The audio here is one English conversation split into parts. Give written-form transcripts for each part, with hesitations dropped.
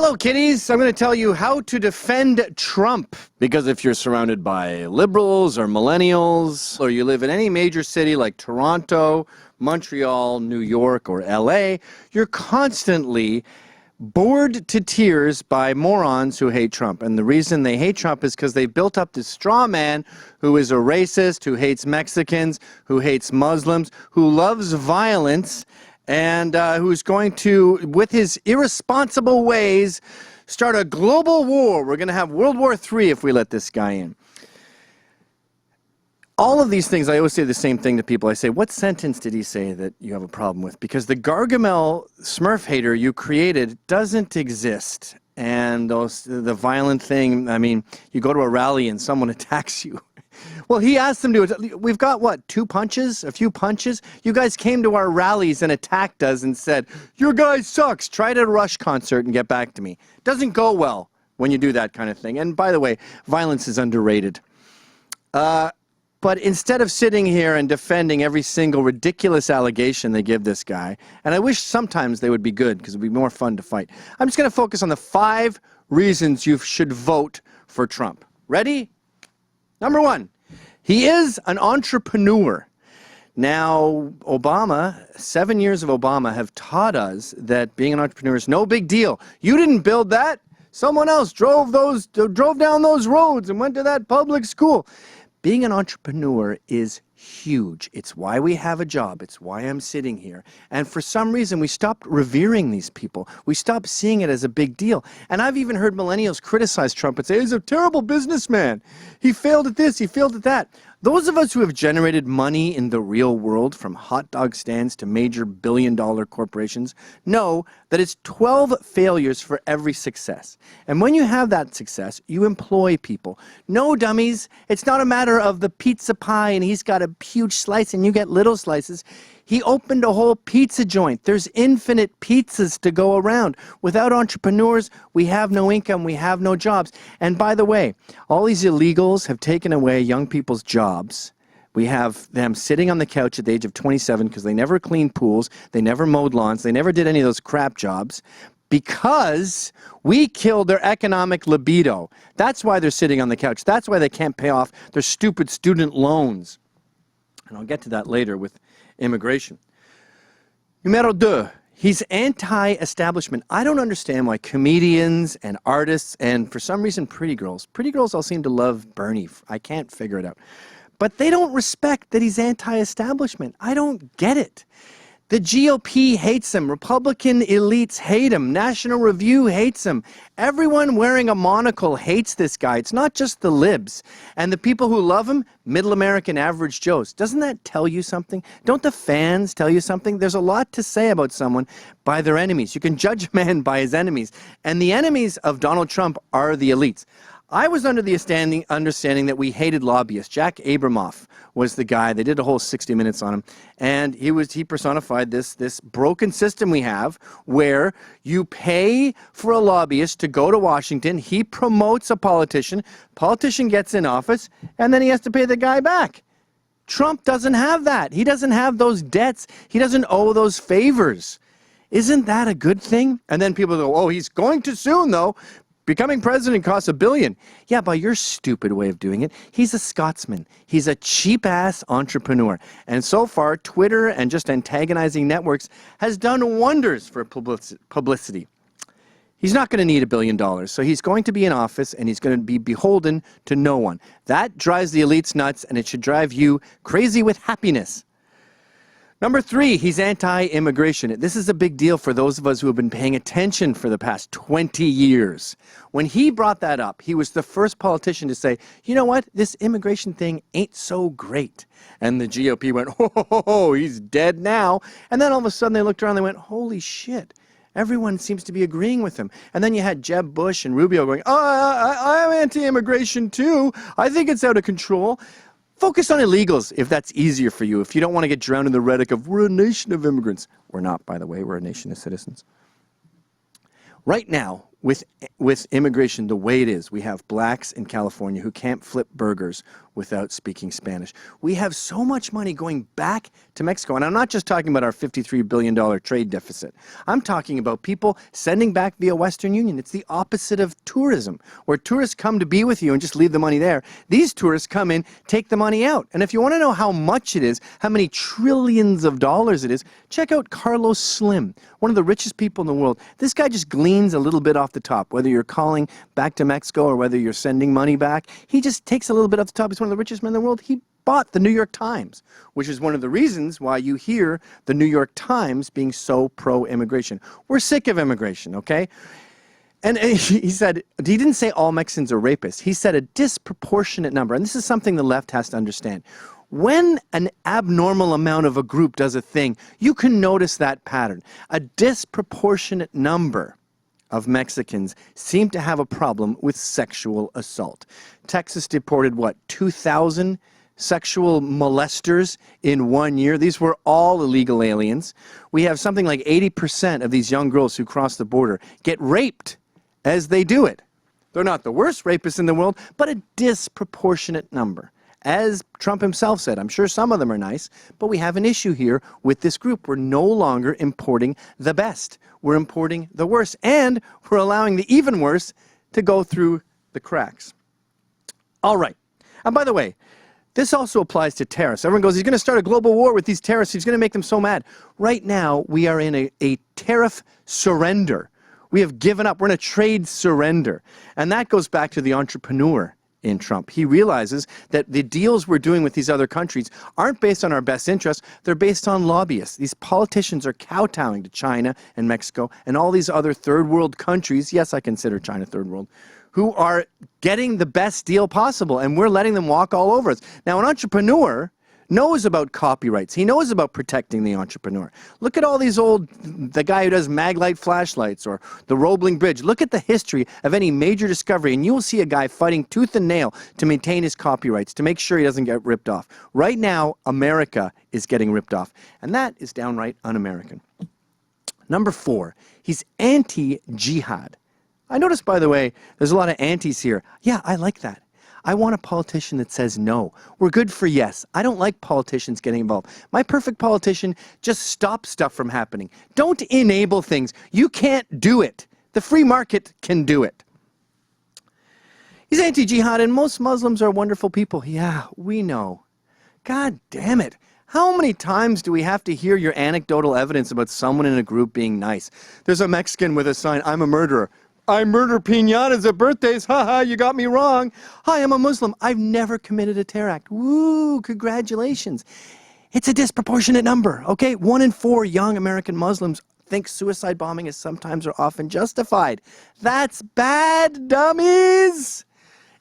Hello, kiddies. I'm going to tell you how to defend Trump. Because if you're surrounded by liberals or millennials, or you live in any major city like Toronto, Montreal, New York, or LA, you're constantly bored to tears by morons who hate Trump. And the reason they hate Trump is because they built up this straw man who is a racist, who hates Mexicans, who hates Muslims, who loves violence, and who's going to, with his irresponsible ways, start a global war. We're going to have World War III if we let this guy in. All of these things, I always say the same thing to people. I say, what sentence did he say that you have a problem with? Because the Gargamel Smurf hater you created doesn't exist. And the violent thing, I mean, you go to a rally and someone attacks you. Well, he asked them to, we've got what, 2 punches, a few punches? You guys came to our rallies and attacked us and said, your guy sucks, try to Rush concert and get back to me. Doesn't go well when you do that kind of thing. And by the way, violence is underrated. But instead of sitting here and defending every single ridiculous allegation they give this guy, and I wish sometimes they would be good because it would be more fun to fight, I'm just going to focus on the 5 reasons you should vote for Trump. Ready? Number 1, he is an entrepreneur. Now, Obama, 7 years of Obama have taught us that being an entrepreneur is no big deal. You didn't build that. Someone else drove down those roads and went to that public school. Being an entrepreneur is huge. It's why we have a job. It's why I'm sitting here. And for some reason, we stopped revering these people. We stopped seeing it as a big deal. And I've even heard millennials criticize Trump and say, he's a terrible businessman. He failed at this, he failed at that. Those of us who have generated money in the real world, from hot dog stands to major billion-dollar corporations, know that it's 12 failures for every success. And when you have that success, you employ people. No, dummies, it's not a matter of the pizza pie and he's got a huge slice and you get little slices. He opened a whole pizza joint. There's infinite pizzas to go around. Without entrepreneurs, we have no income, we have no jobs. And by the way, all these illegals have taken away young people's jobs. We have them sitting on the couch at the age of 27 because they never cleaned pools, they never mowed lawns, they never did any of those crap jobs because we killed their economic libido. That's why they're sitting on the couch. That's why they can't pay off their stupid student loans. And I'll get to that later with immigration. Numero 2, he's anti-establishment. I don't understand why comedians and artists and for some reason pretty girls all seem to love Bernie. I can't figure it out. But they don't respect that he's anti-establishment. I don't get it. The GOP hates him. Republican elites hate him. National Review hates him. Everyone wearing a monocle hates this guy. It's not just the libs. And the people who love him, middle American average Joes. Doesn't that tell you something? Don't the fans tell you something? There's a lot to say about someone by their enemies. You can judge a man by his enemies. And the enemies of Donald Trump are the elites. I was under the understanding that we hated lobbyists. Jack Abramoff was the guy. They did a whole 60 Minutes on him. And he personified this broken system we have where you pay for a lobbyist to go to Washington. He promotes a politician. Politician gets in office, and then he has to pay the guy back. Trump doesn't have that. He doesn't have those debts. He doesn't owe those favors. Isn't that a good thing? And then people go, oh, he's going too soon, though. Becoming president costs $1 billion. Yeah, by your stupid way of doing it, he's a Scotsman. He's a cheap-ass entrepreneur. And so far, Twitter and just antagonizing networks has done wonders for publicity. He's not going to need $1 billion, so he's going to be in office and he's going to be beholden to no one. That drives the elites nuts, and it should drive you crazy with happiness. Number 3, he's anti-immigration. This is a big deal for those of us who have been paying attention for the past 20 years. When he brought that up, he was the first politician to say, you know what, this immigration thing ain't so great. And the GOP went, oh, he's dead now. And then all of a sudden they looked around and they went, holy shit. Everyone seems to be agreeing with him. And then you had Jeb Bush and Rubio going, oh, I'm anti-immigration too. I think it's out of control. Focus on illegals if that's easier for you, if you don't want to get drowned in the rhetoric of we're a nation of immigrants. We're not, by the way. We're a nation of citizens. Right now, with immigration the way it is. We have blacks in California who can't flip burgers without speaking Spanish. We have so much money going back to Mexico. And I'm not just talking about our $53 billion trade deficit. I'm talking about people sending back via Western Union. It's the opposite of tourism, where tourists come to be with you and just leave the money there. These tourists come in, take the money out. And if you want to know how much it is, how many trillions of dollars it is, check out Carlos Slim, one of the richest people in the world. This guy just gleans a little bit off the top, whether you're calling back to Mexico or whether you're sending money back. He just takes a little bit off the top. He's one of the richest men in the world. He bought the New York Times, which is one of the reasons why you hear the New York Times being so pro-immigration. We're sick of immigration, okay? And he said, he didn't say all Mexicans are rapists. He said a disproportionate number, and this is something the left has to understand. When an abnormal amount of a group does a thing, you can notice that pattern. A disproportionate number of Mexicans seem to have a problem with sexual assault. Texas deported, what, 2,000 sexual molesters in 1 year? These were all illegal aliens. We have something like 80% of these young girls who cross the border get raped as they do it. They're not the worst rapists in the world, but a disproportionate number. As Trump himself said, I'm sure some of them are nice, but we have an issue here with this group. We're no longer importing the best. We're importing the worst, and we're allowing the even worse to go through the cracks. All right. And by the way, this also applies to tariffs. Everyone goes, he's going to start a global war with these tariffs. He's going to make them so mad. Right now, we are in a tariff surrender. We have given up. We're in a trade surrender. And that goes back to the entrepreneur in Trump. He realizes that the deals we're doing with these other countries aren't based on our best interests. They're based on lobbyists. These politicians are kowtowing to China and Mexico and all these other third world countries. Yes, I consider China third world, who are getting the best deal possible, and we're letting them walk all over us. Now, an entrepreneur knows about copyrights. He knows about protecting the entrepreneur. Look at all these the guy who does Maglite flashlights or the Roebling Bridge. Look at the history of any major discovery, and you will see a guy fighting tooth and nail to maintain his copyrights, to make sure he doesn't get ripped off. Right now, America is getting ripped off, and that is downright un-American. Number 4, he's anti-jihad. I noticed, by the way, there's a lot of antis here. Yeah, I like that. I want a politician that says no. We're good for yes. I don't like politicians getting involved. My perfect politician just stops stuff from happening. Don't enable things. You can't do it. The free market can do it. He's anti-jihad, and most Muslims are wonderful people. Yeah, we know. God damn it. How many times do we have to hear your anecdotal evidence about someone in a group being nice? There's a Mexican with a sign, I'm a murderer. I murder piñatas at birthdays. Ha, you got me wrong. Hi, I'm a Muslim. I've never committed a terror act. Woo, congratulations. It's a disproportionate number, okay? 1 in 4 young American Muslims think suicide bombing is sometimes or often justified. That's bad, dummies.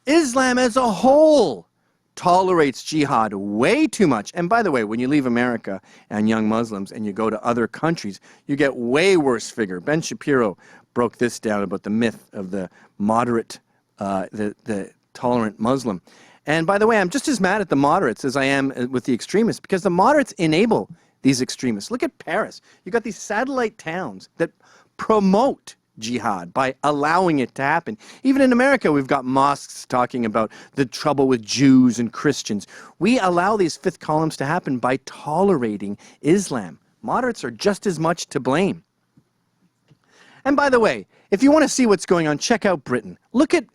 Islam as a whole tolerates jihad way too much. And by the way, when you leave America and young Muslims and you go to other countries, you get way worse figure. Ben Shapiro broke this down about the myth of the moderate, the tolerant Muslim. And by the way, I'm just as mad at the moderates as I am with the extremists, because the moderates enable these extremists. Look at Paris. You've got these satellite towns that promote jihad by allowing it to happen. Even in America, we've got mosques talking about the trouble with Jews and Christians. We allow these fifth columns to happen by tolerating Islam. Moderates are just as much to blame. And by the way, if you want to see what's going on, check out Britain. Look at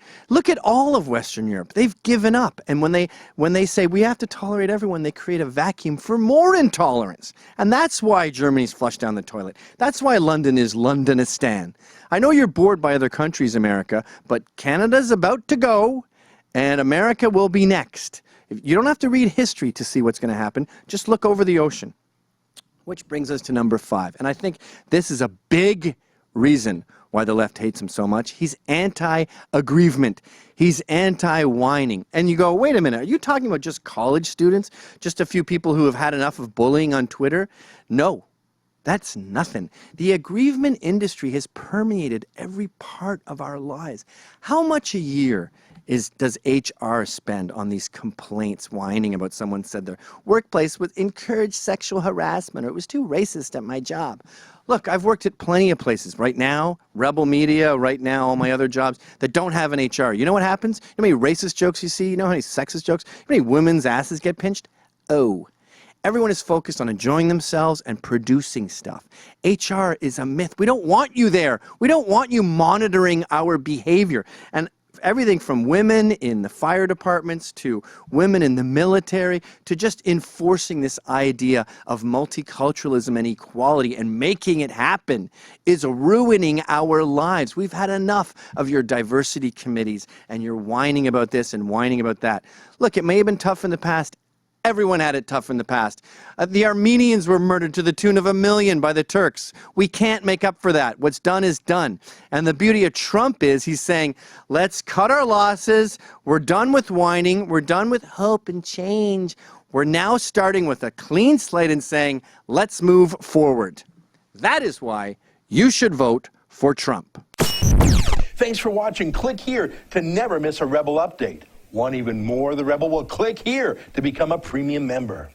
all of Western Europe. They've given up. And when they say we have to tolerate everyone, they create a vacuum for more intolerance. And that's why Germany's flushed down the toilet. That's why London is Londonistan. I know you're bored by other countries, America, but Canada's about to go, and America will be next. You don't have to read history to see what's going to happen. Just look over the ocean. Which brings us to number 5. And I think this is a big reason why the left hates him so much. He's anti-aggrievement. He's anti-whining. And you go, wait a minute, are you talking about just college students? Just a few people who have had enough of bullying on Twitter? No, that's nothing. The aggrievement industry has permeated every part of our lives. How much a year is, does HR spend on these complaints, whining about someone said their workplace would encourage sexual harassment or it was too racist at my job? Look, I've worked at plenty of places right now, Rebel Media, right now, all my other jobs that don't have an HR. You know what happens? You know how many racist jokes you see? You know how many sexist jokes? You know how many women's asses get pinched? Oh. Everyone is focused on enjoying themselves and producing stuff. HR is a myth. We don't want you there. We don't want you monitoring our behavior. And everything from women in the fire departments to women in the military to just enforcing this idea of multiculturalism and equality and making it happen is ruining our lives. We've had enough of your diversity committees and your whining about this and whining about that. Look, it may have been tough in the past. Everyone had it tough in the past. The Armenians were murdered to the tune of 1 million by the Turks. We can't make up for that. What's done is done. And the beauty of Trump is he's saying, let's cut our losses. We're done with whining. We're done with hope and change. We're now starting with a clean slate and saying, let's move forward. That is why you should vote for Trump. Thanks for watching. Click here to never miss a Rebel update. Want even more of the Rebel? Well, click here to become a premium member.